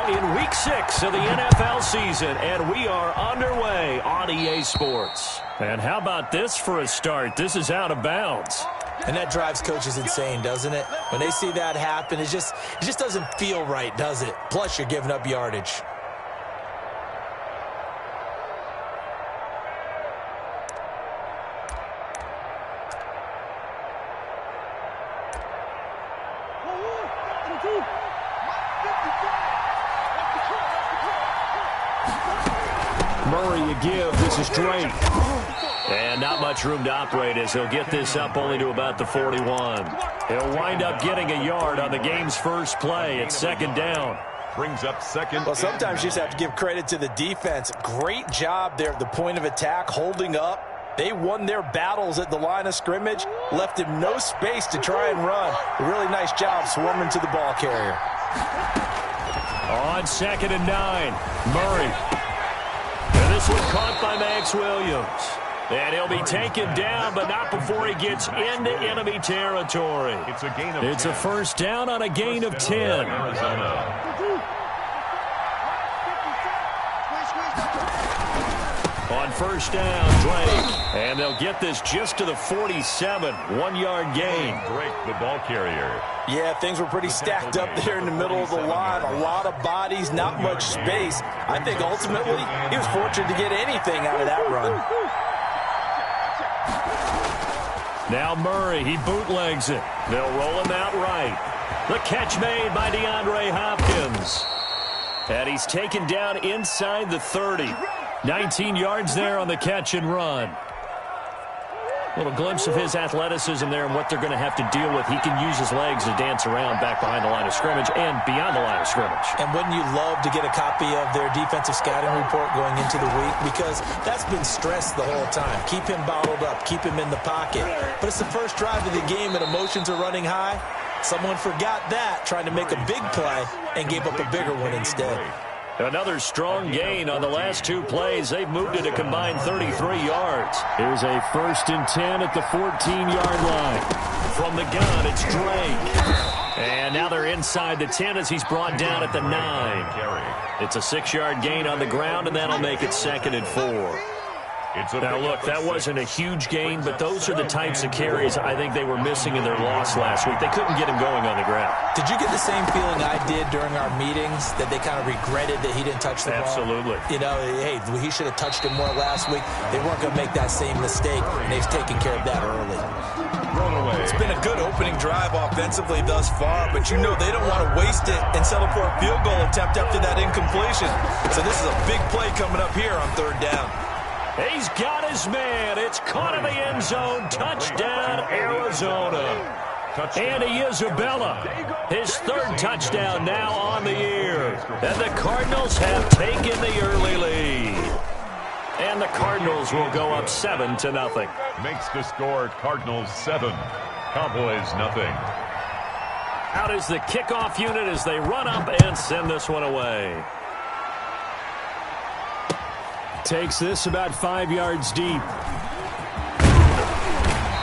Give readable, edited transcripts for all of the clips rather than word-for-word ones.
in Week 6 of the NFL season, and we are underway on EA Sports. And how about this for a start? This is out of bounds. And that drives coaches insane, doesn't it? When they see that happen, it just doesn't feel right, does it? Plus, you're giving up yardage. Murray, you give. This is Drake. And not much room to operate as he'll get this up only to about the 41. He'll wind up getting a yard on the game's first play. It's second down. Brings up second. Well, sometimes you just have to give credit to the defense. Great job there at the point of attack, holding up. They won their battles at the line of scrimmage, left him no space to try and run. A really nice job swarming to the ball carrier. On 2nd and 9, Murray. And this one caught by Max Williams. And he'll be taken down, but not before he gets into enemy territory. It's a gain of 10. It's a first down on a gain of 10. On first down, Drake. And they'll get this just to the 47. 1-yard gain. Drake, the ball carrier. Yeah, things were pretty stacked up there in the middle of the line. A lot of bodies, not much space. I think ultimately he was fortunate to get anything out of that run. Now Murray, he bootlegs it. They'll roll him out right. The catch made by DeAndre Hopkins. And he's taken down inside the 30. 19 yards there on the catch and run. A little glimpse of his athleticism there and what they're going to have to deal with. He can use his legs to dance around back behind the line of scrimmage and beyond the line of scrimmage. And wouldn't you love to get a copy of their defensive scouting report going into the week? Because that's been stressed the whole time. Keep him bottled up. Keep him in the pocket. But it's the first drive of the game and emotions are running high. Someone forgot that, trying to make a big play, and gave up a bigger one instead. Another strong gain on the last 2 plays. They've moved it a combined 33 yards. Here's a 1st and 10 at the 14-yard line. From the gun, it's Drake. And now they're inside the 10 as he's brought down at the 9. It's a 6-yard gain on the ground, and that'll make it 2nd and 4. Now, look, that wasn't a huge gain, but those are the types of carries I think they were missing in their loss last week. They couldn't get him going on the ground. Did you get the same feeling I did during our meetings, that they kind of regretted that he didn't touch the ball? Absolutely. You know, hey, he should have touched him more last week. They weren't going to make that same mistake, and they've taken care of that early. It's been a good opening drive offensively thus far, but you know they don't want to waste it and settle for a field goal attempt after that incompletion. So this is a big play coming up here on 3rd down. He's got his man. It's caught in the end zone. Touchdown, Arizona. Andy Isabella, his 3rd touchdown now on the year. And the Cardinals have taken the early lead. And the Cardinals will go up 7-0. Makes the score Cardinals 7, Cowboys nothing. Out is the kickoff unit as they run up and send this one away. Takes this about 5 yards deep.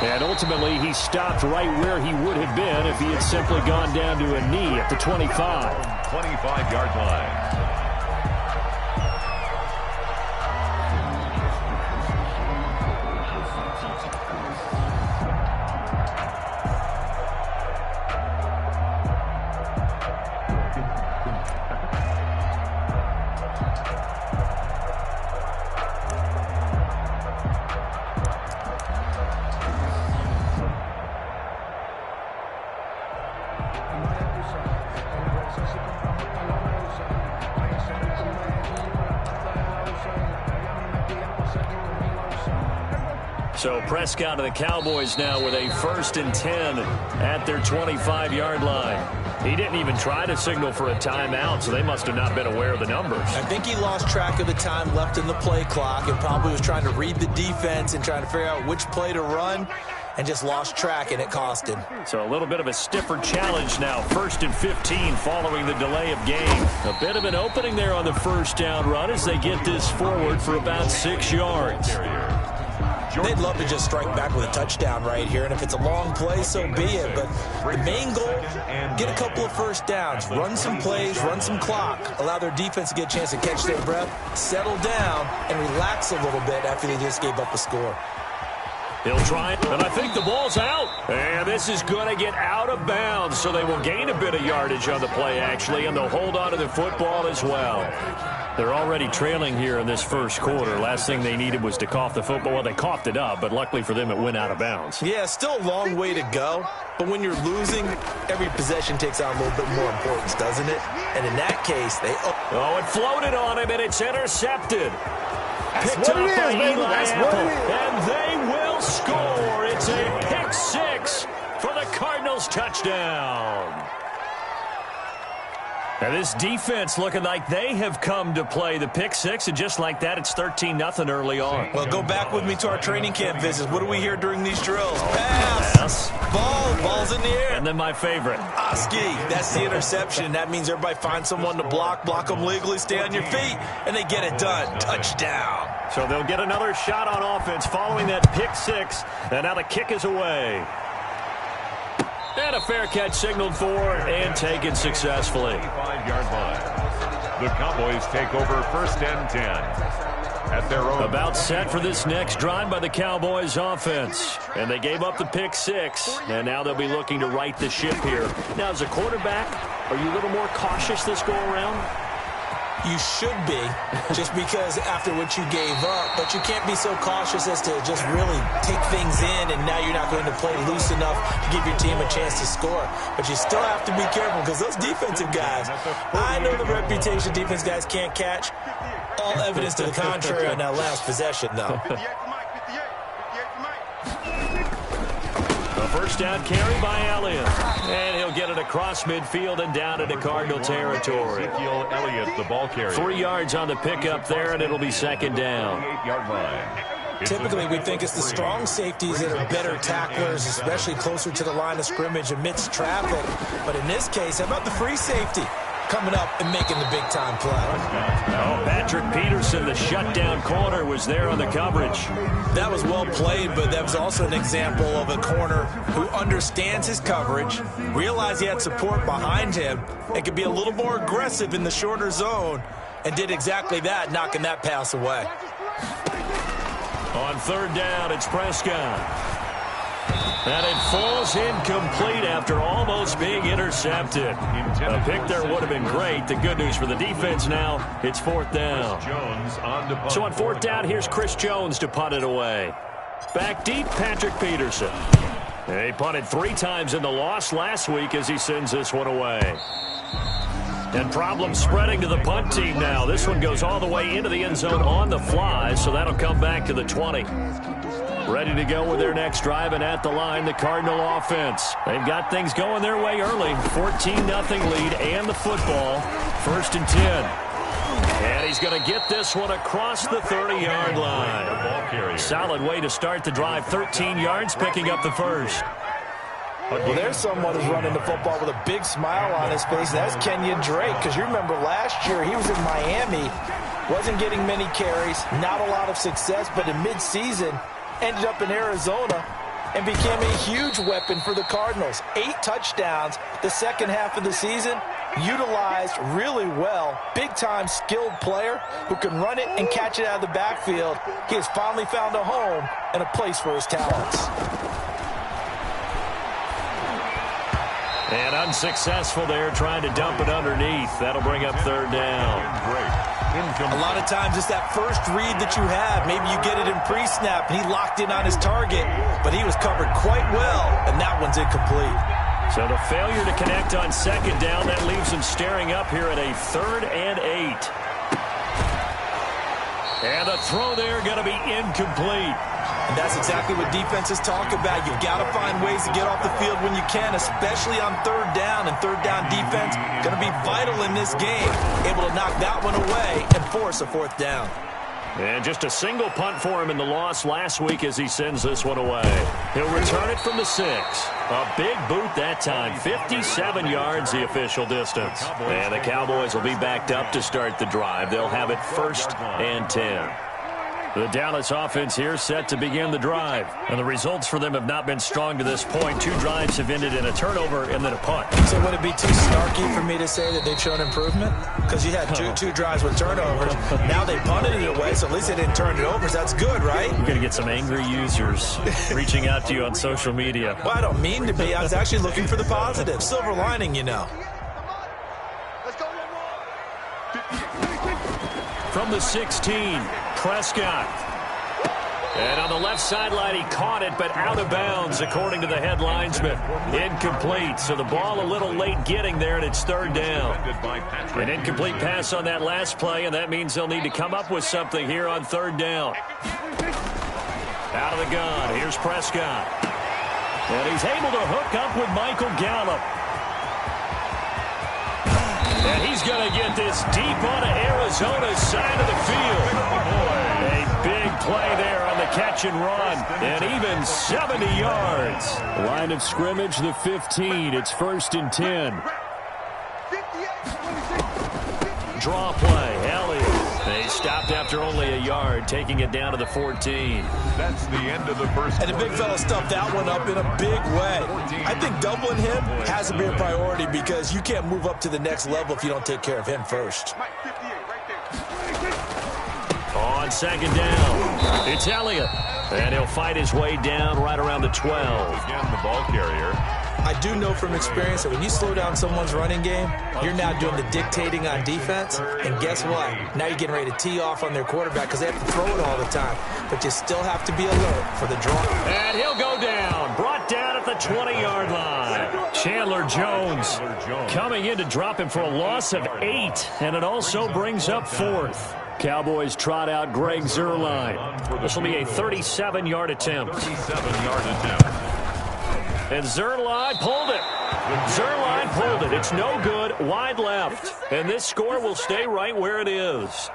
And ultimately, he stopped right where he would have been if he had simply gone down to a knee at the 25. 25-yard line. So Prescott of the Cowboys now with a 1st and 10 at their 25-yard line. He didn't even try to signal for a timeout, so they must have not been aware of the numbers. I think he lost track of the time left in the play clock and probably was trying to read the defense and trying to figure out which play to run and just lost track, and it cost him. So a little bit of a stiffer challenge now. 1st and 15 following the delay of game. A bit of an opening there on the 1st down run as they get this forward for about 6 yards. They'd love to just strike back with a touchdown right here, and if it's a long play, so be it. But the main goal, get a couple of first downs, run some plays, run some clock, allow their defense to get a chance to catch their breath, settle down, and relax a little bit after they just gave up a score. He'll try it, and I think the ball's out. And this is going to get out of bounds, so they will gain a bit of yardage on the play, actually, and they'll hold on to the football as well. They're already trailing here in this first quarter. Last thing they needed was to cough the football. Well, they coughed it up, but luckily for them, it went out of bounds. Yeah, still a long way to go, but when you're losing, every possession takes on a little bit more importance, doesn't it? And in that case, they... Oh, it floated on him, and it's intercepted. Picked up by Eli Apple, and they will score. It's a pick six for the Cardinals touchdown. Now this defense looking like they have come to play the pick six, and just like that, it's 13-0 early on. Well, go back with me to our training camp visits. What do we hear during these drills? Pass, ball's in the air. And then my favorite. Oski, that's the interception. That means everybody finds someone to block them legally, stay on your feet, and they get it done. Touchdown. So they'll get another shot on offense following that pick six, and now the kick is away. And a fair catch signaled for and taken successfully. 5-yard line. The Cowboys take over 1st and 10 at their own. About set for this next drive by the Cowboys offense. And they gave up the pick six, and now they'll be looking to right the ship here. Now, as a quarterback, are you a little more cautious this go-around? You should be, just because after what you gave up, but you can't be so cautious as to just really take things in, and now you're not going to play loose enough to give your team a chance to score. But you still have to be careful, because those defensive guys, I know the reputation defense guys can't catch. All evidence to the contrary on that last possession, though. A first down carry by Elliott. And he'll get it across midfield and down into Cardinal territory. Elliott, the ball carrier. 3 yards on the pickup there, and it'll be second down. 8-yard line. Typically, we think it's the strong safeties that are better tacklers, especially closer to the line of scrimmage amidst traffic. But in this case, how about the free safety coming up and making the big-time play? Oh, Patrick Peterson, the shutdown corner, was there on the coverage. That was well played, but that was also an example of a corner who understands his coverage, realized he had support behind him, and could be a little more aggressive in the shorter zone, and did exactly that, knocking that pass away. On third down, it's Prescott. And it falls incomplete after almost being intercepted. A pick there would have been great. The good news for the defense now, it's 4th down. So on 4th down, here's Chris Jones to punt it away. Back deep, Patrick Peterson. He punted 3 times in the loss last week as he sends this one away. And problems spreading to the punt team now. This one goes all the way into the end zone on the fly, so that'll come back to the 20. Ready to go with their next drive, and at the line, the Cardinal offense. They've got things going their way early. 14-0 lead and the football. 1st and 10. And he's going to get this one across the 30-yard line. Solid way to start the drive. 13 yards, picking up the first. Well, there's someone who's running the football with a big smile on his face. That's Kenyon Drake, because you remember last year he was in Miami, wasn't getting many carries, not a lot of success, but in midseason ended up in Arizona and became a huge weapon for the Cardinals. 8 touchdowns the second half of the season, utilized really well. Big-time skilled player who can run it and catch it out of the backfield. He has finally found a home and a place for his talents. And unsuccessful there, trying to dump it underneath. That'll bring up 3rd down. A lot of times it's that first read that you have. Maybe you get it in pre-snap, and he locked in on his target, but he was covered quite well, and that one's incomplete. So the failure to connect on 2nd down, that leaves him staring up here at a 3rd and 8. And the throw there going to be incomplete. And that's exactly what defenses talk about. You've got to find ways to get off the field when you can, especially on 3rd down. And 3rd down defense going to be vital in this game. Able to knock that one away and force a 4th down. And just a single punt for him in the loss last week as he sends this one away. He'll return it from the 6. A big boot that time. 57 yards the official distance. And the Cowboys will be backed up to start the drive. They'll have it 1st and 10. The Dallas offense here set to begin the drive. And the results for them have not been strong to this point. 2 drives have ended in a turnover and then a punt. So would it be too snarky for me to say that they've shown improvement? Because you had two drives with turnovers. Now they punted it away, so at least they didn't turn it over. So that's good, right? You're going to get some angry users reaching out to you on social media. Well, I don't mean to be. I was actually looking for the positive. Silver lining, you know. From the 16, Prescott. And on the left sideline, he caught it, but out of bounds, according to the head linesman. Incomplete, so the ball a little late getting there, and it's 3rd down. An incomplete pass on that last play, and that means they'll need to come up with something here on 3rd down. Out of the gun, here's Prescott. And he's able to hook up with Michael Gallup. And he's going to get this deep onto Arizona's side of the field. A big play there on the catch and run. And even 70 yards. Line of scrimmage, the 15. It's 1st and 10. Draw play, Elliott. They stopped after only a yard, taking it down to the 14. That's the end of the first. And the big fella stuffed that one up in a big way. I think doubling him has to be a priority because you can't move up to the next level if you don't take care of him first. On 2nd down, it's Elliott. And he'll fight his way down right around the 12. Again, the ball carrier. I do know from experience that when you slow down someone's running game, you're now doing the dictating on defense. And guess what? Now you're getting ready to tee off on their quarterback because they have to throw it all the time. But you still have to be alert for the draw. And he'll go down. Brought down at the 20-yard line. Chandler Jones coming in to drop him for a loss of 8. And it also brings up 4th. Cowboys trot out Greg Zuerlein. This will be a 37-yard attempt. 37-yard attempt. And Zuerlein pulled it. Zuerlein pulled it. It's no good. Wide left. And this score will stay right where it is.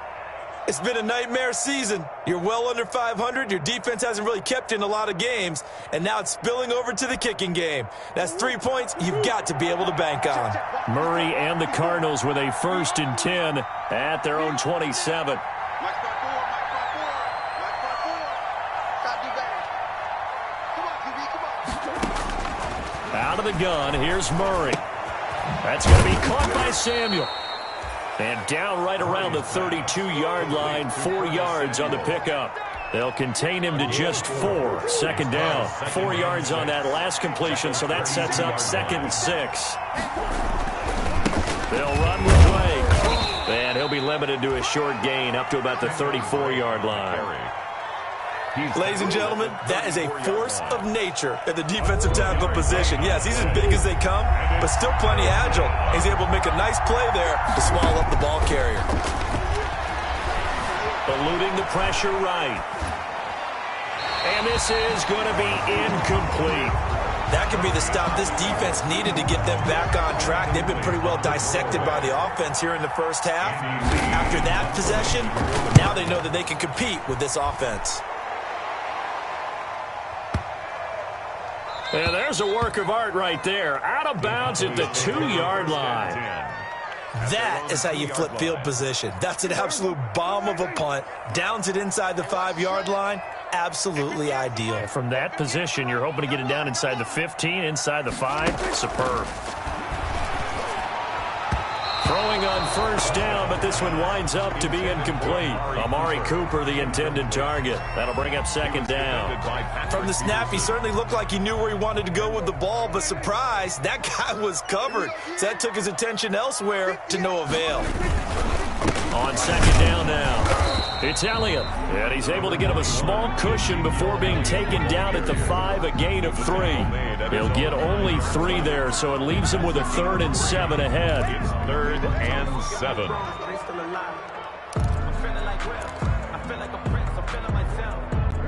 It's been a nightmare season. You're well under 500. Your defense hasn't really kept in a lot of games. And now it's spilling over to the kicking game. That's 3 points you've got to be able to bank on. Murray and the Cardinals with a 1st and 10 at their own 27. Out of the gun, here's Murray. That's going to be caught by Samuel. And down right around the 32-yard line, 4 yards on the pickup. They'll contain him to just 4. 2nd down. 4 yards on that last completion, so that sets up 2nd and 6. They'll run with Blake. And he'll be limited to a short gain up to about the 34-yard line. Ladies and gentlemen, that is a force of nature at the defensive tackle position. Yes, he's as big as they come, but still plenty agile. He's able to make a nice play there to swallow up the ball carrier. Eluding the pressure right. And this is going to be incomplete. That could be the stop this defense needed to get them back on track. They've been pretty well dissected by the offense here in the first half. After that possession, now they know that they can compete with this offense. And there's a work of art right there. Out of bounds at the 2-yard line. That is how you flip field position. That's an absolute bomb of a punt. Downs it inside the 5-yard line. Absolutely ideal. From that position, you're hoping to get it down inside the 15, inside the 5. Superb. Throwing on 1st down, but this one winds up to be incomplete. Amari Cooper, the intended target. That'll bring up 2nd down. From the snap, he certainly looked like he knew where he wanted to go with the ball, but surprise, that guy was covered. So that took his attention elsewhere to no avail. On 2nd down now. It's Elliott, and he's able to get him a small cushion before being taken down at the 5, a gain of 3. He'll get only 3 there, so it leaves him with a 3rd and 7 ahead. It's 3rd and 7.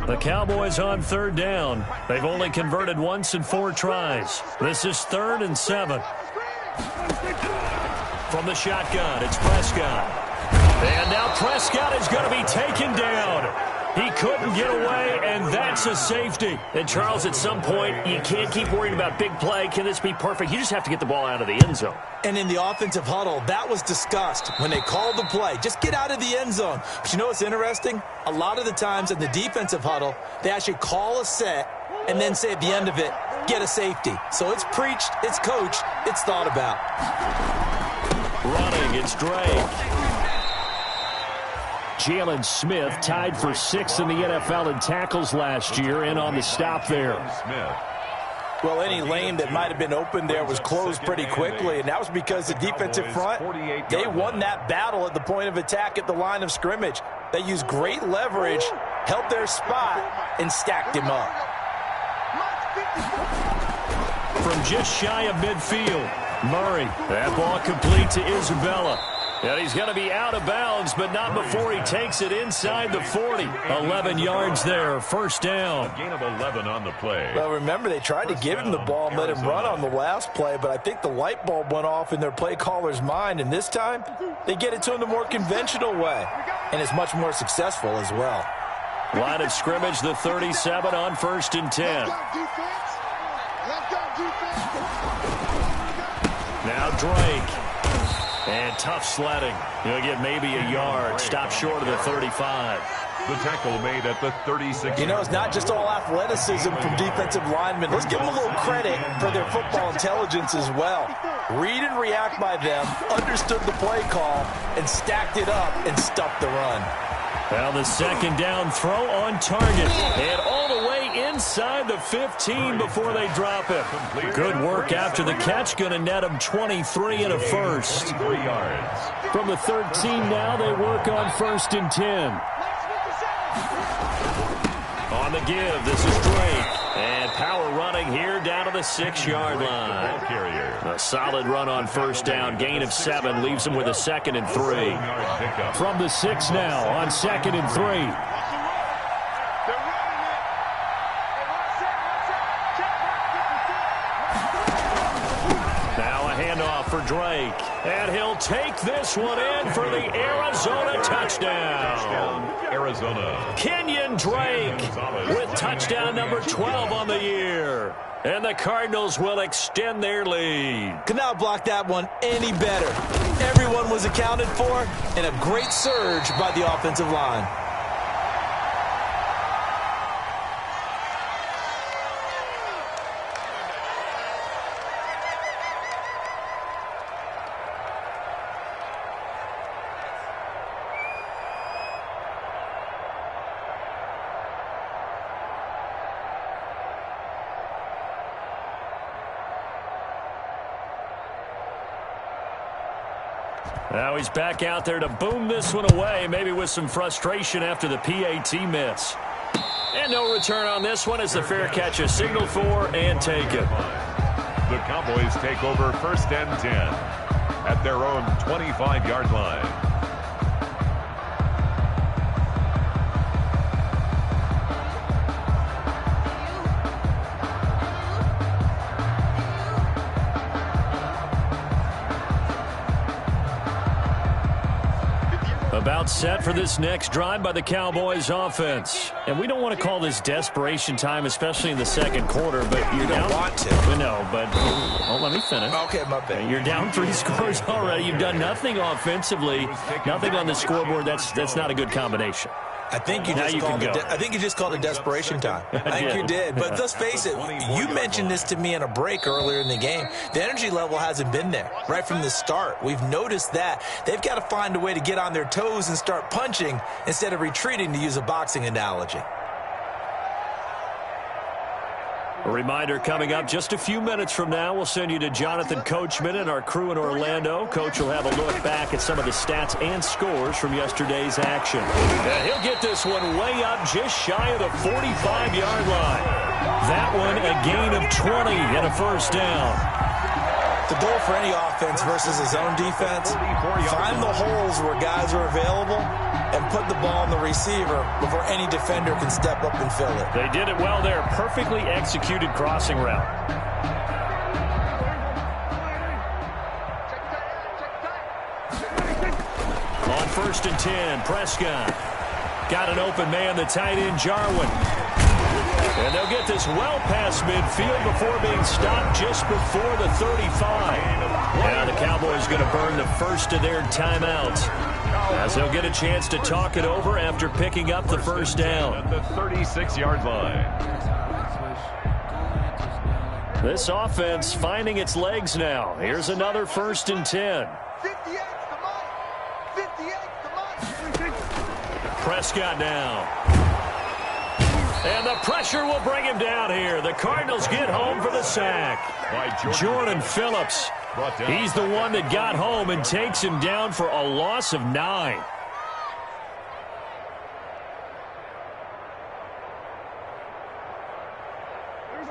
The Cowboys on 3rd down. They've only converted once in 4 tries. This is 3rd and 7. From the shotgun, it's Prescott. And now Prescott is going to be taken down. He couldn't get away, and that's a safety. And, Charles, at some point, you can't keep worrying about big play. Can this be perfect? You just have to get the ball out of the end zone. And in the offensive huddle, that was discussed when they called the play. Just get out of the end zone. But you know what's interesting? A lot of the times in the defensive huddle, they actually call a set and then say at the end of it, get a safety. So it's preached, it's coached, it's thought about. Running, it's Drake. Jalen Smith tied for 6th in the NFL in tackles last year, and on the stop there. Well, any lane that might have been open there was closed pretty quickly, and that was because the defensive front, they won that battle at the point of attack at the line of scrimmage. They used great leverage, held their spot, and stacked him up. From just shy of midfield, Murray. That ball complete to Isabella. And he's going to be out of bounds, but not before he takes it inside the 40. 11 yards there, first down. A gain of 11 on the play. Well, remember, they tried to give him the ball and let him run on the last play, but I think the light bulb went off in their play caller's mind, and this time they get it to him the more conventional way, and it's much more successful as well. Line of scrimmage, the 37 on 1st and 10. Now Drake. And tough sledding. He'll get maybe a yard. Stop short of the 35. The tackle made at the 36. You know, it's not just all athleticism from defensive linemen. Let's give them a little credit for their football intelligence as well. Read and react by them, understood the play call, and stacked it up and stuffed the run. Well, the second down throw on target. And all the way inside the 15 before they drop it. Good work after the catch. Going to net them 23 and a first. 3 yards. From the 13 now, they work on 1st and 10. On the give, this is Drake. And power running here down to the 6-yard line. A solid run on first down. Gain of 7 leaves them with a 2nd and 3. From the 6 now on 2nd and 3. Now a handoff for Drake. And he'll take this one in for the Arizona touchdown. Arizona. Kenyon Drake with touchdown number 12 on the year. And the Cardinals will extend their lead. Could not block that one any better. Everyone was accounted for, and a great surge by the offensive line. Now he's back out there to boom this one away, maybe with some frustration after the PAT miss. And no return on this one as the fair catch is signaled for and taken. The Cowboys take over 1st and 10 at their own 25-yard line. About set for this next drive by the Cowboys offense. And we don't want to call this desperation time, especially in the second quarter, but you're down. Want to. No, but let me finish. Okay, my bad. You're down 3 scores already. You've done nothing offensively, nothing on the scoreboard. That's not a good combination. I think you just called it desperation time. I think you did. But let's face it, you mentioned this to me in a break earlier in the game. The energy level hasn't been there right from the start. We've noticed that. They've got to find a way to get on their toes and start punching instead of retreating, to use a boxing analogy. A reminder coming up just a few minutes from now. We'll send you to Jonathan Coachman and our crew in Orlando. Coach will have a look back at some of the stats and scores from yesterday's action. And he'll get this one way up just shy of the 45-yard line. That one a gain of 20 and a first down. The goal for any offense versus his own defense, find the holes where guys are available and put the ball on the receiver before any defender can step up and fill it. They did it well there. Perfectly executed crossing route. On 1st and 10, Prescott. got an open man, the tight end, Jarwin. And they'll get this well past midfield before being stopped just before the 35. Now the Cowboys going to burn the first of their timeouts, as they'll get a chance to talk it over after picking up the first down. At the 36-yard line. This offense finding its legs now. Here's another 1st and 10. Prescott now. And the pressure will bring him down here. The Cardinals get home for the sack. Jordan Phillips. He's the one that got home and takes him down for a loss of 9.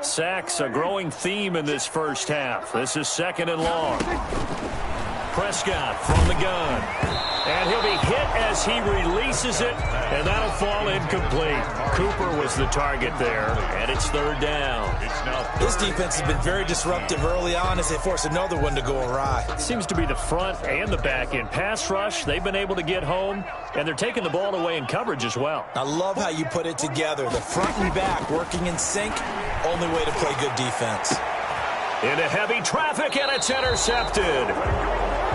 Sacks, a growing theme in this first half. This is 2nd and long. Prescott from the gun. And he'll be hit as he releases it, and that'll fall incomplete. Cooper was the target there, and it's 3rd down. This defense has been very disruptive early on as they force another one to go awry. Seems to be the front and the back end. Pass rush, they've been able to get home, and they're taking the ball away in coverage as well. I love how you put it together. The front and back working in sync, only way to play good defense. Into heavy traffic, and it's intercepted.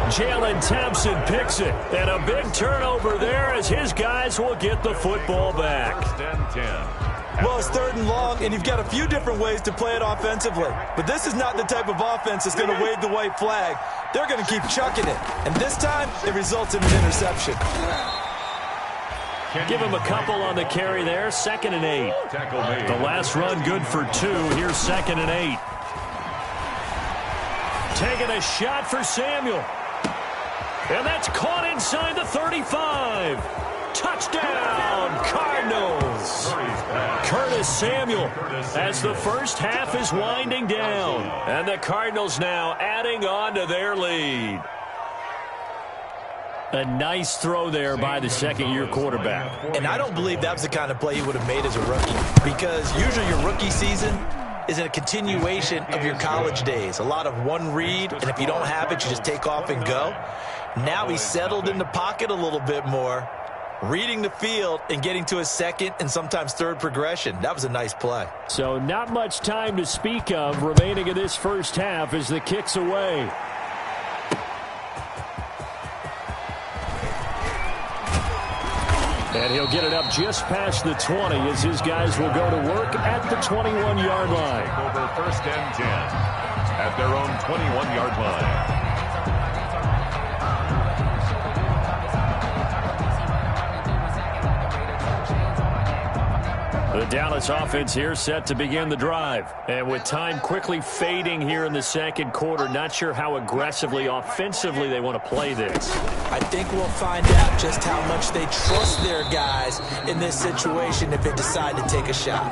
Jalen Thompson picks it, and a big turnover there as his guys will get the football back. 1st and 10. Well, it's 3rd and long, and you've got a few different ways to play it offensively. But this is not the type of offense that's going to wave the white flag. They're going to keep chucking it. And this time, it results in an interception. Give him a couple on the carry there. 2nd and 8. The last run good for 2. Here's 2nd and 8. Taking a shot for Samuel. And that's caught inside the 35. Touchdown, Cardinals. Curtis Samuel as the first half is winding down. And the Cardinals now adding on to their lead. A nice throw there by the second-year quarterback. And I don't believe that was the kind of play he would have made as a rookie, because usually your rookie season is a continuation of your college days. A lot of one read, and if you don't have it, you just take off and go. Now he's settled in the pocket a little bit more, reading the field and getting to his 2nd and sometimes 3rd progression. That was a nice play. So not much time to speak of remaining in this first half as the kick's away. And he'll get it up just past the 20 as his guys will go to work at the 21-yard line. Over 1st and 10 at their own 21-yard line. The Dallas offense here set to begin the drive. And with time quickly fading here in the second quarter, not sure how aggressively, offensively they want to play this. I think we'll find out just how much they trust their guys in this situation if they decide to take a shot.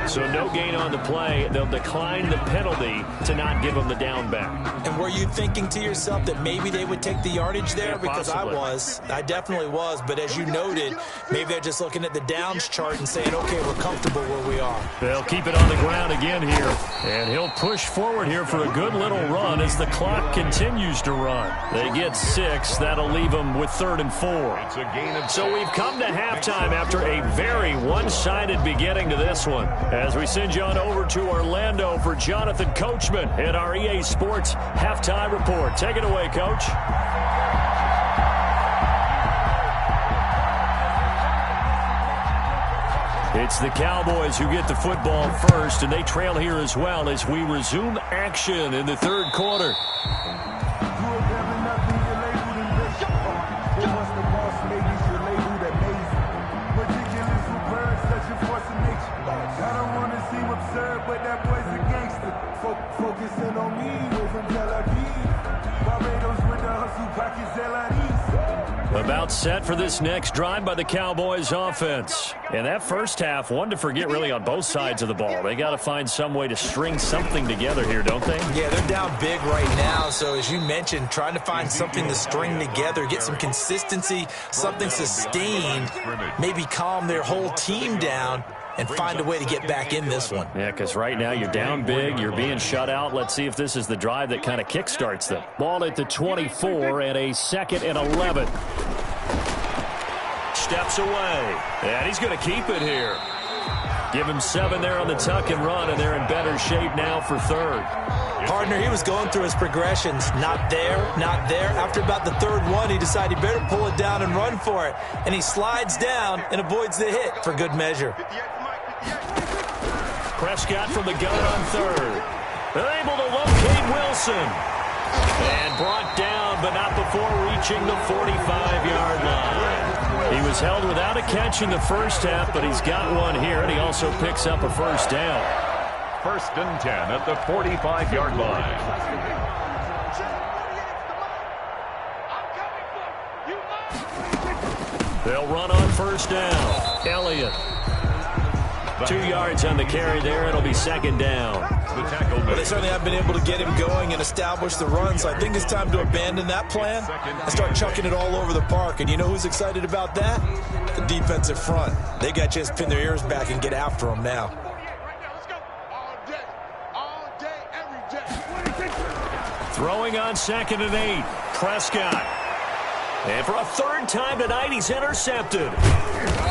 So no gain on the play. They'll decline the penalty to not give them the down back. And were you thinking to yourself that maybe they would take the yardage there? Yeah, because possibly. I definitely was. But as you noted, maybe they're just looking at the downs chart and saying, okay, we're comfortable where we are. They'll keep it on the ground again here. And he'll push forward here for a good little run as the clock continues to run. They get 6. That'll leave them with 3rd and 4. It's a gain of 6. So we've come to halftime after a very one-sided beginning to this one. As we send you on over to Orlando for Jonathan Coachman in our EA Sports Halftime Report. Take it away, Coach. It's the Cowboys who get the football first, and they trail here as well as we resume action in the third quarter. About set for this next drive by the Cowboys offense. And that first half, one to forget really on both sides of the ball. They got to find some way to string something together here, don't they? Yeah, they're down big right now. So as you mentioned, trying to find something to string together, get some consistency, something sustained, maybe calm their whole team down and find a way to get back in this one. Yeah, because right now you're down big, you're being shut out. Let's see if this is the drive that kind of kickstarts them. Ball at the 24 and a 2nd and 11. steps away. And he's going to keep it here. Give him 7 there on the tuck and run, and they're in better shape now for third. Partner, he was going through his progressions. Not there, not there. After about the third one, he decided he better pull it down and run for it. And he slides down and avoids the hit for good measure. Prescott from the gun on third. They're able to locate Wilson. And brought down, but not before reaching the 45-yard line. He was held without a catch in the first half, but he's got one here, and he also picks up a first down. 1st and 10 at the 45-yard line. They'll run on first down. Elliott. 2 yards on the carry there. It'll be 2nd down. Well, they certainly have been able to get him going and establish the run, so I think it's time to abandon that plan and start chucking it all over the park. And you know who's excited about that? The defensive front. They got a chance to pin their ears back and get after him now. Throwing on 2nd and 8. Prescott. And for a 3rd time tonight, he's intercepted.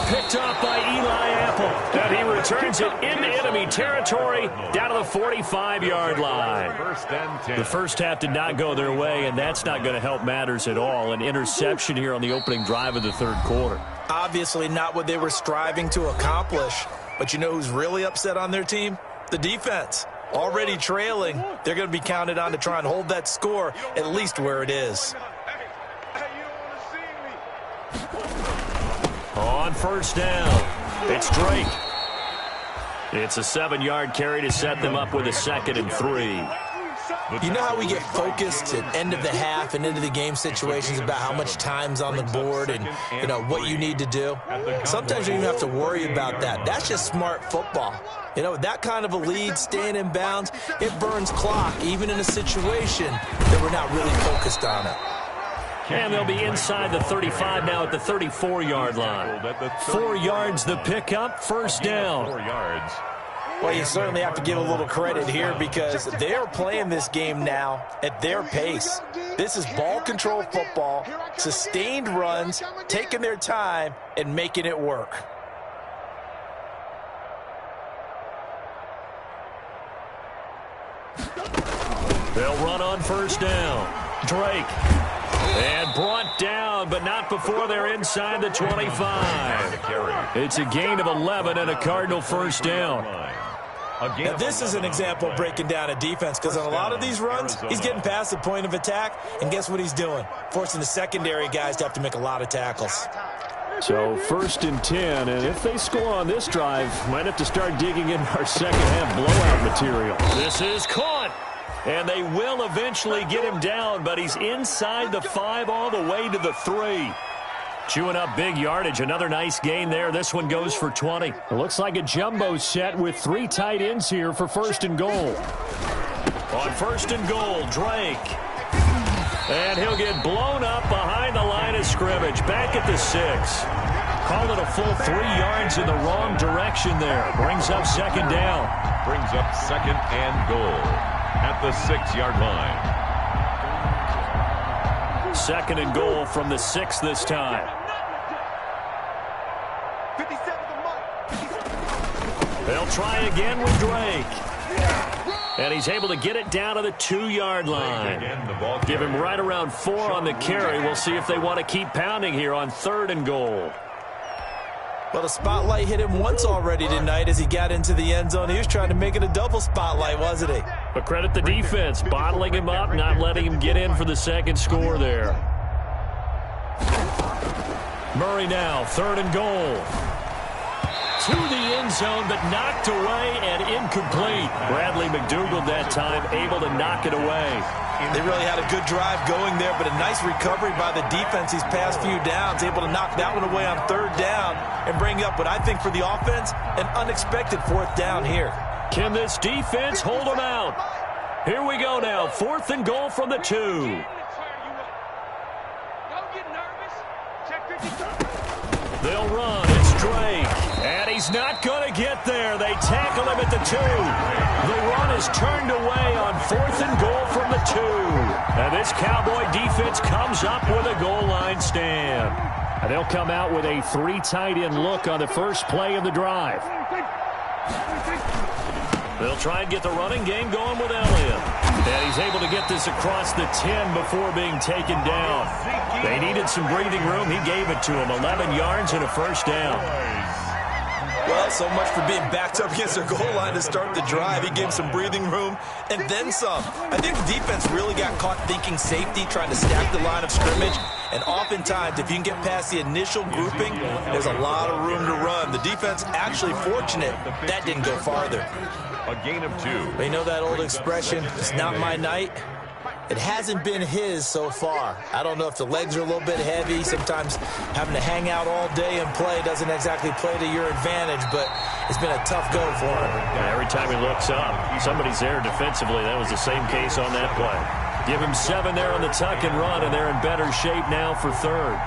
Picked off by Eli Apple. And he returns it into enemy territory down to the 45-yard line. 1st and 10. The first half did not go their way, and that's not going to help matters at all. An interception here on the opening drive of the 3rd quarter. Obviously not what they were striving to accomplish. But you know who's really upset on their team? The defense. Already trailing. They're going to be counted on to try and hold that score at least where it is. On first down, it's Drake. It's a 7-yard carry to set them up with a 2nd and 3. You know how we get focused at end of the half and into the game situations about how much time's on the board and, you know, what you need to do? Sometimes you don't even have to worry about that. That's just smart football. You know, with that kind of a lead, staying in bounds, it burns clock, even in a situation that we're not really focused on it. And they'll be inside the 35 now at the 34-yard line. 4 yards the pickup, first down. 4 yards. Well, you certainly have to give a little credit here because they're playing this game now at their pace. This is ball control football, sustained runs, taking their time and making it work. They'll run on first down. Drake. And brought down, but not before they're inside the 25. It's a gain of 11 and a Cardinal first down. Now, this is an example of breaking down a defense because on a lot of these runs, he's getting past the point of attack, and guess what he's doing? Forcing the secondary guys to have to make a lot of tackles. So 1st and 10, and if they score on this drive, might have to start digging in our second half blowout material. This is caught. And they will eventually get him down, but he's inside the 5 all the way to the 3. Chewing up big yardage. Another nice gain there. This one goes for 20. It looks like a jumbo set with 3 tight ends here for 1st and goal. On 1st and goal, Drake. And he'll get blown up behind the line of scrimmage. Back at the 6. Call it a full 3 yards in the wrong direction there. Brings up 2nd down. Brings up 2nd and goal at the 6-yard line. 2nd and goal from the 6 this time. They'll try again with Drake. And he's able to get it down to the 2-yard line. Give him right around 4 on the carry. We'll see if they want to keep pounding here on 3rd and goal. Well, the spotlight hit him once already tonight as he got into the end zone. He was trying to make it a double spotlight, wasn't he? But credit the defense, bottling him up, not letting him get in for the 2nd score there. Murray now, 3rd and goal. To the end zone, but knocked away and incomplete. Bradley McDougald that time able to knock it away. They really had a good drive going there, but a nice recovery by the defense these past few downs, able to knock that one away on 3rd down and bring up what I think for the offense, an unexpected 4th down here. Can this defense hold them out? Here we go now, 4th and goal from the 2. They'll run, it's Drake, and he's not going to get there. They tackle him at the 2. The run is turned away on 4th and goal from the 2. And this Cowboy defense comes up with a goal line stand. And they'll come out with a 3 tight end look on the first play of the drive. They'll try and get the running game going with Elliott. And he's able to get this across the 10 before being taken down. They needed some breathing room. He gave it to him. 11 yards and a first down. Well, so much for being backed up against their goal line to start the drive. He gave some breathing room and then some. I think the defense really got caught thinking safety, trying to stack the line of scrimmage. And oftentimes, if you can get past the initial grouping, there's a lot of room to run. The defense actually fortunate that didn't go farther. A gain of 2. They know that old expression, it's not my night. It hasn't been his so far. I don't know if the legs are a little bit heavy. Sometimes having to hang out all day and play doesn't exactly play to your advantage, but it's been a tough go for him. And every time he looks up, somebody's there defensively. That was the same case on that play. Give him 7 there on the tuck and run, and they're in better shape now for third.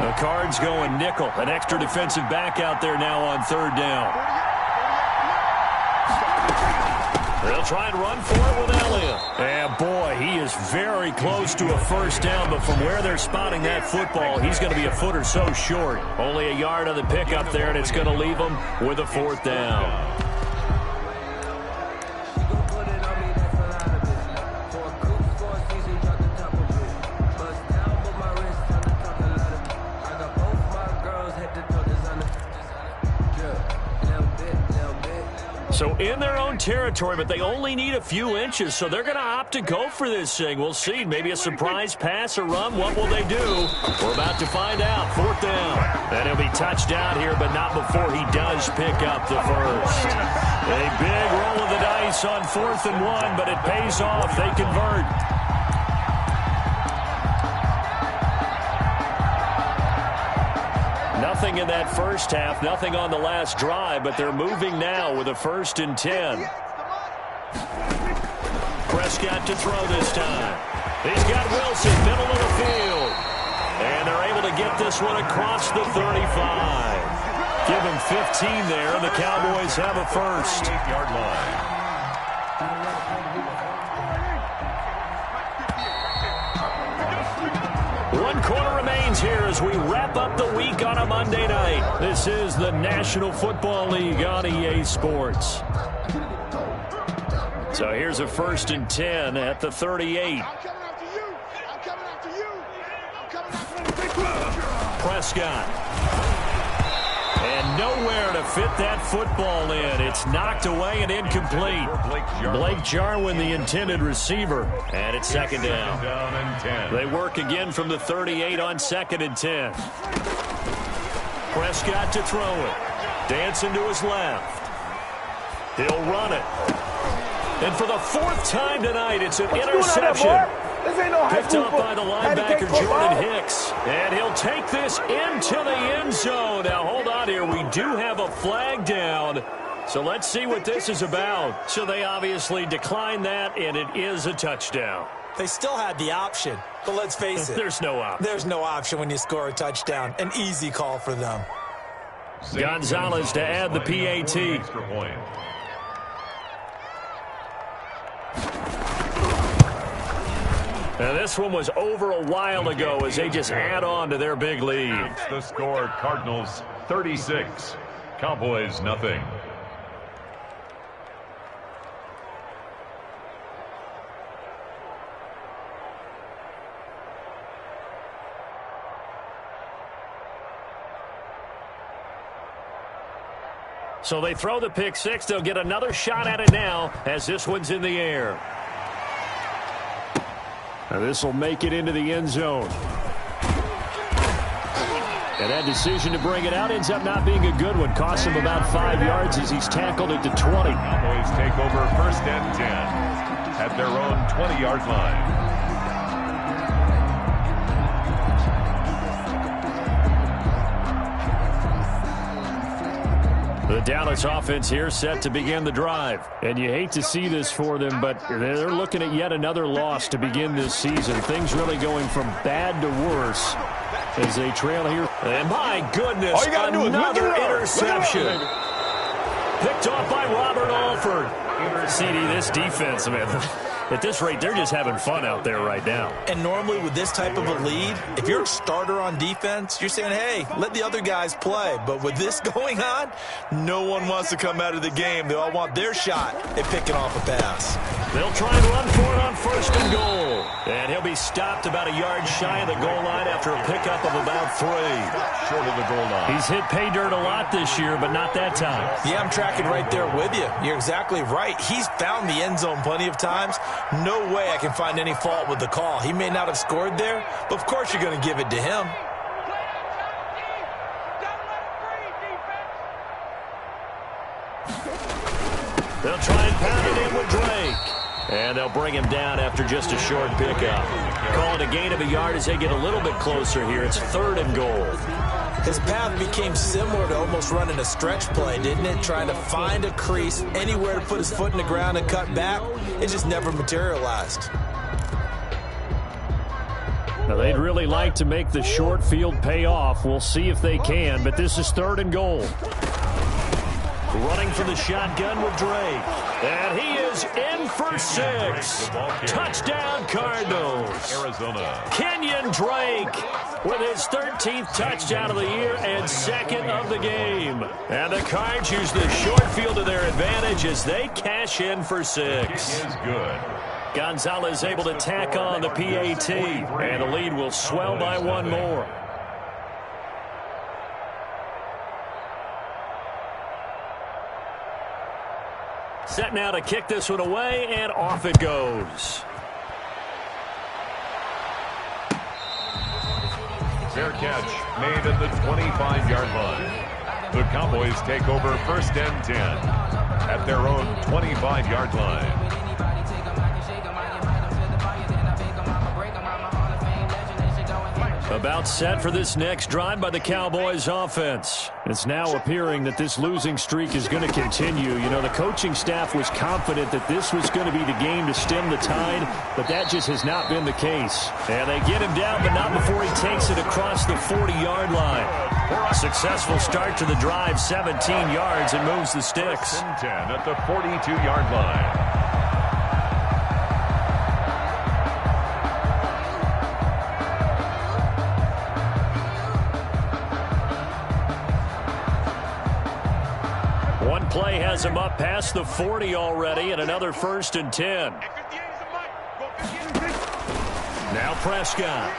The Cards going nickel. An extra defensive back out there now on third down. They'll try and run for it with Elliott. And boy, he is very close to a first down, but from where they're spotting that football, he's going to be a foot or so short. Only a yard on the pickup there, and it's going to leave him with a 4th down. So in their own territory, but they only need a few inches, so they're going to opt to go for this thing. We'll see. Maybe a surprise pass or run. What will they do? We're about to find out. 4th down. And he'll be touched down here, but not before he does pick up the first. A big roll of the dice on 4th and 1, but it pays off. They convert. Nothing in that first half, nothing on the last drive, but they're moving now with a 1st and 10. Prescott to throw this time. He's got Wilson, middle of the field. And they're able to get this one across the 35. Give him 15 there, and the Cowboys have a first. 8-yard line. One quarter remains here as we wrap up the week on a Monday night. This is the National Football League on EA Sports. So here's a 1st and 10 at the 38. Prescott. And nowhere to fit that football in. It's knocked away and incomplete. Blake Jarwin, the intended receiver. And it's 2nd down. They work again from the 38 on 2nd and 10. Prescott to throw it. Dancing to his left. He'll run it. And for the 4th time tonight, it's an interception. Picked up by the linebacker, Jordan Hicks. And he'll take this into the end zone. Now, hold on here. We do have a flag down. So let's see what this is about. So they obviously declined that, and it is a touchdown. They still had the option, but let's face it. There's no option. There's no option when you score a touchdown. An easy call for them. Gonzalez to add the PAT. Extra point. Now, this one was over a while ago as they just add on to their big lead. The score, Cardinals 36, Cowboys nothing. So they throw the pick 6. They'll get another shot at it now as this one's in the air. Now this will make it into the end zone. And that decision to bring it out ends up not being a good one. Costs him about 5 yards as he's tackled at the 20. Cowboys take over 1st and 10 at their own 20-yard line. The Dallas offense here set to begin the drive. And you hate to see this for them, but they're looking at yet another loss to begin this season. Things really going from bad to worse as they trail here. And my goodness, another interception. Picked off by Robert Alford. CD, this defense, man, at this rate, they're just having fun out there right now. And normally with this type of a lead, if you're a starter on defense, you're saying, hey, let the other guys play. But with this going on, no one wants to come out of the game. They all want their shot at picking off a pass. They'll try and run for it on 1st and goal. And he'll be stopped about a yard shy of the goal line after a pickup of about 3. Short of the goal line. He's hit pay dirt a lot this year, but not that time. Yeah, I'm tracking right there with you. You're exactly right. He's found the end zone plenty of times. No way I can find any fault with the call. He may not have scored there, but of course you're going to give it to him. They'll try and pound it in with Drake. And they'll bring him down after just a short pickup. Call it a gain of a yard as they get a little bit closer here. It's 3rd and goal. His path became similar to almost running a stretch play, didn't it? Trying to find a crease, anywhere to put his foot in the ground and cut back. It just never materialized. Now, they'd really like to make the short field pay off. We'll see if they can, but this is 3rd and goal. Running for the shotgun with Drake. And he is in for 6. Touchdown, Cardinals. Arizona. Kenyon Drake with his 13th touchdown of the year and 2nd of the game. And the Cards use the short field to their advantage as they cash in for 6. Is good. Gonzalez able to tack on the PAT. And the lead will swell by 1 more. Set now to kick this one away, and off it goes. Fair catch made at the 25-yard line. The Cowboys take over 1st and 10 at their own 25-yard line. About set for this next drive by the Cowboys offense. It's now appearing that this losing streak is going to continue. You know, the coaching staff was confident that this was going to be the game to stem the tide, but that just has not been the case. And they get him down, but not before he takes it across the 40-yard line. Successful start to the drive, 17 yards, and moves the sticks. 10 at the 42-yard line. Play has him up past the 40 already, and another 1st and 10. Now Prescott.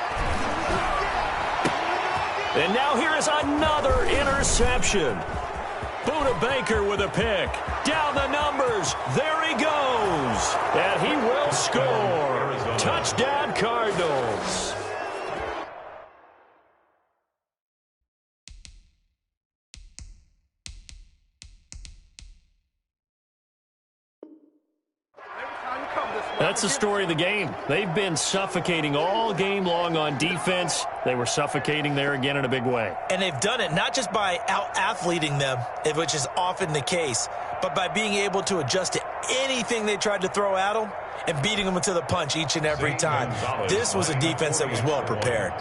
And now here is another interception. Buda Baker with a pick. Down the numbers. There he goes. And he will score. Touchdown, Cardinals. That's the story of the game. They've been suffocating all game long on defense. They were suffocating there again in a big way. And they've done it not just by out-athleting them, which is often the case, but by being able to adjust to anything they tried to throw at them and beating them to the punch each and every time. This was a defense that was well prepared.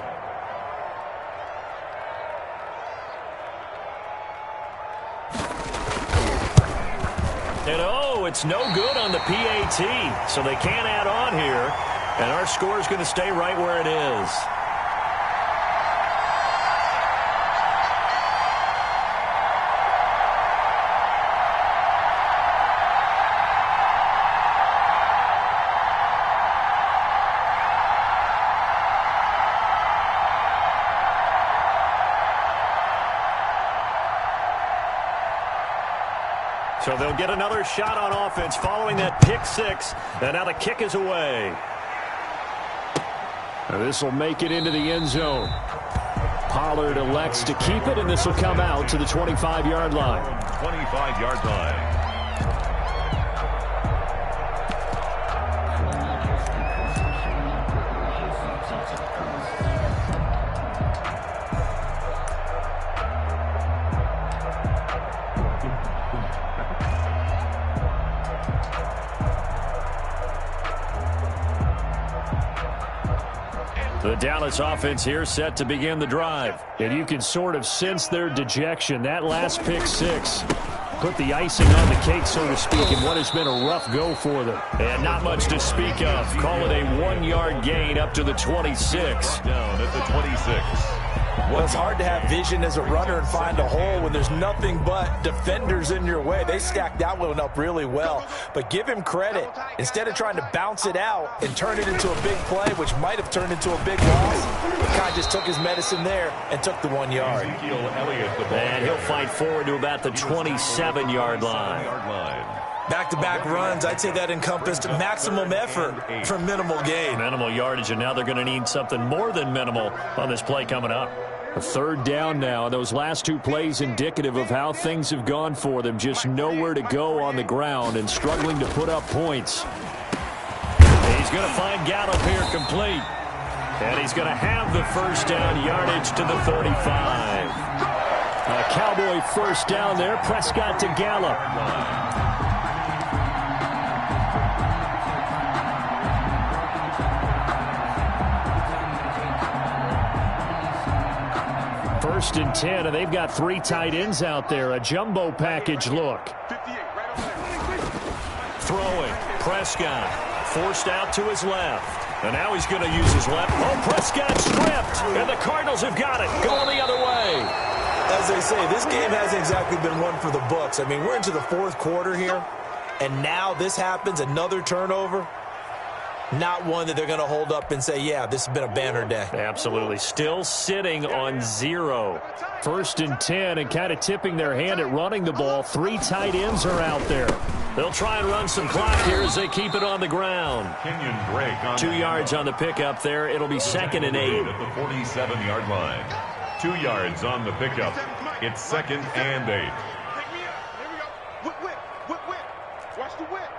And it's no good on the PAT, so they can't add on here, and our score is going to stay right where it is. So they'll get another shot on offense following that pick 6. And now the kick is away. This will make it into the end zone. Pollard elects to keep it, and this will come out to the 25-yard line. 25-yard line. The Dallas offense here set to begin the drive. And you can sort of sense their dejection. That last pick 6 put the icing on the cake, so to speak, in what has been a rough go for them. And not much to speak of. Call it a 1-yard gain up to the 26. Down at the 26. Well, it's hard to have vision as a runner and find a hole when there's nothing but defenders in your way. They stacked that one up really well. But give him credit. Instead of trying to bounce it out and turn it into a big play, which might have turned into a big loss, the guy just took his medicine there and took the 1 yard. And he'll fight forward to about the 27-yard line. Back-to-back runs, I'd say that encompassed maximum effort for minimal gain. Minimal yardage, and now they're going to need something more than minimal on this play coming up. A third down now. Those last 2 plays indicative of how things have gone for them. Just nowhere to go on the ground and struggling to put up points. He's going to find Gallup here complete. And he's going to have the first down, yardage to the 35. A Cowboy first down there. Prescott to Gallup. First and 10, and they've got 3 tight ends out there. A jumbo package look. Throwing. Prescott forced out to his left. And now he's going to use his left. Oh, Prescott stripped. And the Cardinals have got it. Going the other way. As they say, this game hasn't exactly been one for the books. I mean, we're into the 4th quarter here. And now this happens, another turnover. Not one that they're going to hold up and say, yeah, this has been a banner day. Absolutely. Still sitting on 0. First and 10, and kind of tipping their hand at running the ball. 3 tight ends are out there. They'll try and run some clock here as they keep it on the ground. Kenyon Drake on 2 yards on the pickup there. It'll be 2nd and 8. At the 47-yard line. 2 yards on the pickup. It's 2nd and 8. Watch the whip.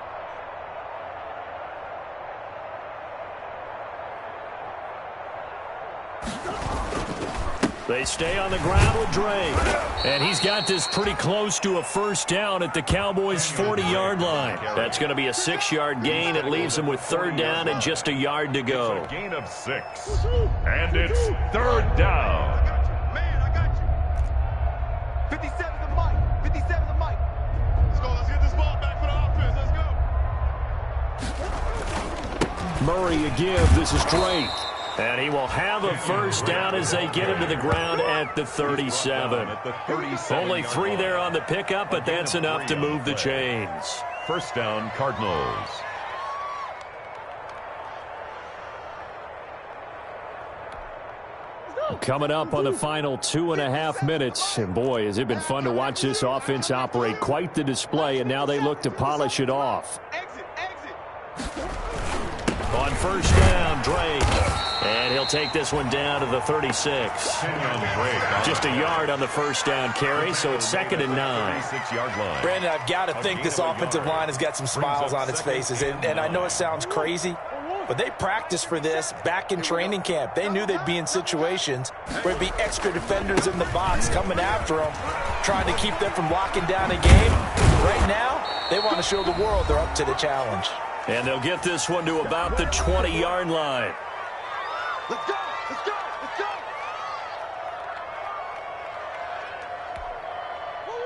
They stay on the ground with Drake. And he's got this pretty close to a first down at the Cowboys' 40-yard line. That's going to be a 6-yard gain. It leaves them with 3rd down and just a yard to go. It's a gain of 6. And it's 3rd down. Man, I got you. 57 the mic. 57 the mic. Let's go. Let's get this ball back for the offense. Let's go. Murray a give. This is Drake. And he will have a first down as they get him to the ground at the 37. Only 3 there on the pickup, but that's enough to move the chains. First down, Cardinals. Coming up on the final 2.5 minutes. And boy, has it been fun to watch this offense operate. Quite the display, and now they look to polish it off. On first down, Drake. And he'll take this one down to the 36. Just a yard on the first down carry, so it's 2nd and 9. Brandon, I've got to think this offensive line has got some smiles on its faces. And I know it sounds crazy, but they practiced for this back in training camp. They knew they'd be in situations where it'd be extra defenders in the box coming after them, trying to keep them from locking down a game. Right now, they want to show the world they're up to the challenge. And they'll get this one to about the 20-yard line. Let's go. Let's go. Let's go.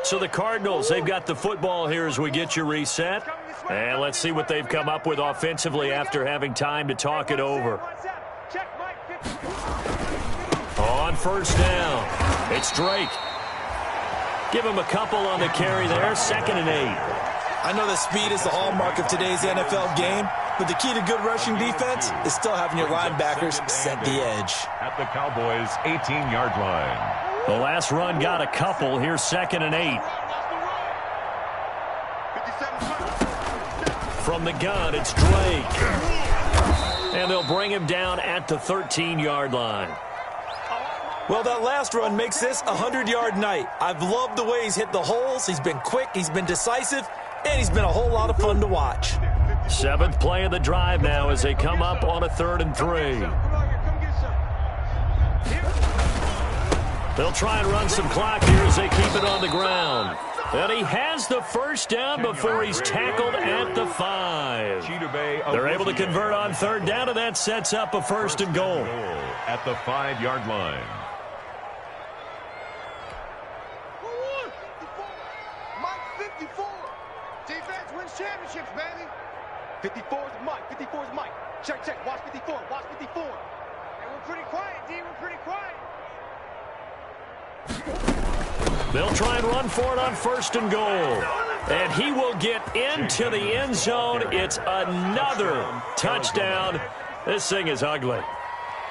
So the Cardinals, they've got the football here as we get you reset. And let's see what they've come up with offensively after having time to talk it over. On first down, it's Drake. Give him a couple on the carry there, 2nd and 8. I know that speed is the hallmark of today's NFL game, but the key to good rushing defense is still having your linebackers set the edge. At the Cowboys' 18-yard line. The last run got a couple. Here's 2nd and 8. From the gun, it's Drake. And they'll bring him down at the 13-yard line. Well, that last run makes this a 100-yard night. I've loved the way he's hit the holes. He's been quick, he's been decisive, and he's been a whole lot of fun to watch. 7th play of the drive now as they come up on a 3rd and 3. They'll try and run some clock here as they keep it on the ground. And he has the first down before he's tackled at the 5. They're able to convert on 3rd down, and that sets up a 1st and goal. At the 5-yard line. Mike championships, baby. 54's Mike. 54's Mike. Check, check. Watch 54. Watch 54. Hey, we're pretty quiet, D. We're pretty quiet. They'll try and run for it on 1st and goal. And he will get into the end zone. It's another touchdown. This thing is ugly.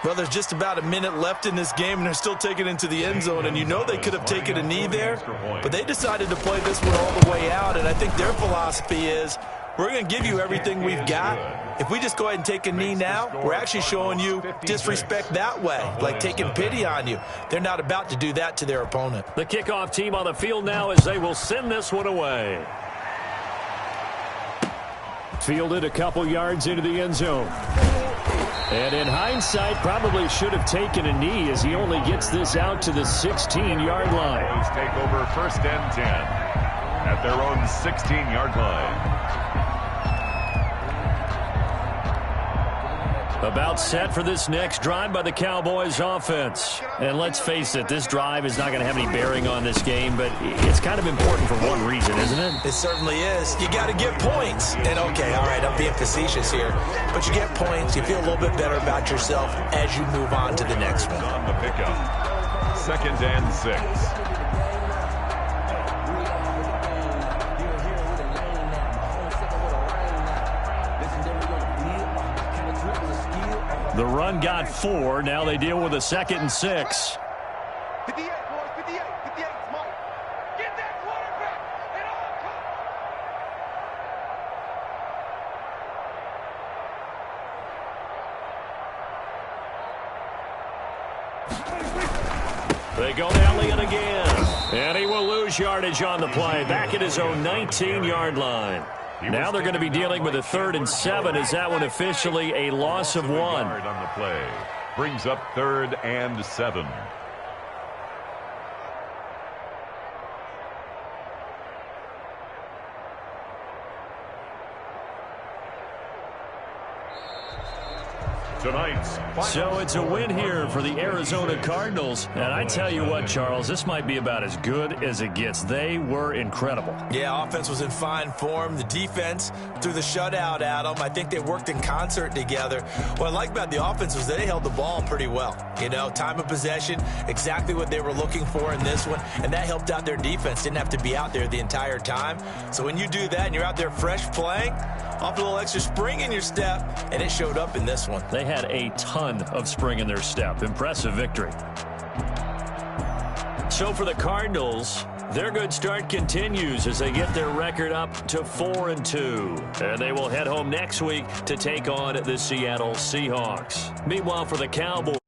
Well, there's just about a minute left in this game, and they're still taking it into the end zone. And you know they could have taken a knee there, but they decided to play this one all the way out. And I think their philosophy is, we're going to give you everything we've got. If we just go ahead and take a knee now, we're actually showing you disrespect that way, like taking pity on you. They're not about to do that to their opponent. The kickoff team on the field now as they will send this one away. Fielded a couple yards into the end zone. And in hindsight, probably should have taken a knee as he only gets this out to the 16-yard line. Take over 1st and 10 at their own 16-yard line. About set for this next drive by the Cowboys offense. And let's face it, this drive is not going to have any bearing on this game, but it's kind of important for one reason, isn't it? It certainly is. You got to get points. And okay, all right, I'm being facetious here, but you get points, you feel a little bit better about yourself as you move on to the next one. On the pickup, 2nd and 6. The run got 4. Now they deal with a 2nd and 6. 58, boys. 58. 58 is Mike. Get that quarterback. It all They go to Elliott again. And he will lose yardage on the play. Back at his own 19-yard line. Now they're going to be dealing with a 3rd and 7. Is that one officially a loss of 1? On the play. Brings up 3rd and 7. So it's a win here for the Arizona Cardinals. And I tell you what, Charles, this might be about as good as it gets. They were incredible. Yeah, offense was in fine form. The defense threw the shutout at them. I think they worked in concert together. What I like about the offense was they held the ball pretty well. You know, time of possession, exactly what they were looking for in this one. And that helped out their defense. Didn't have to be out there the entire time. So when you do that and you're out there fresh playing, off a little extra spring in your step, and it showed up in this one. They had a ton of spring in their step. Impressive victory. So for the Cardinals, their good start continues as they get their record up to 4-2. And they will head home next week to take on the Seattle Seahawks. Meanwhile, for the Cowboys,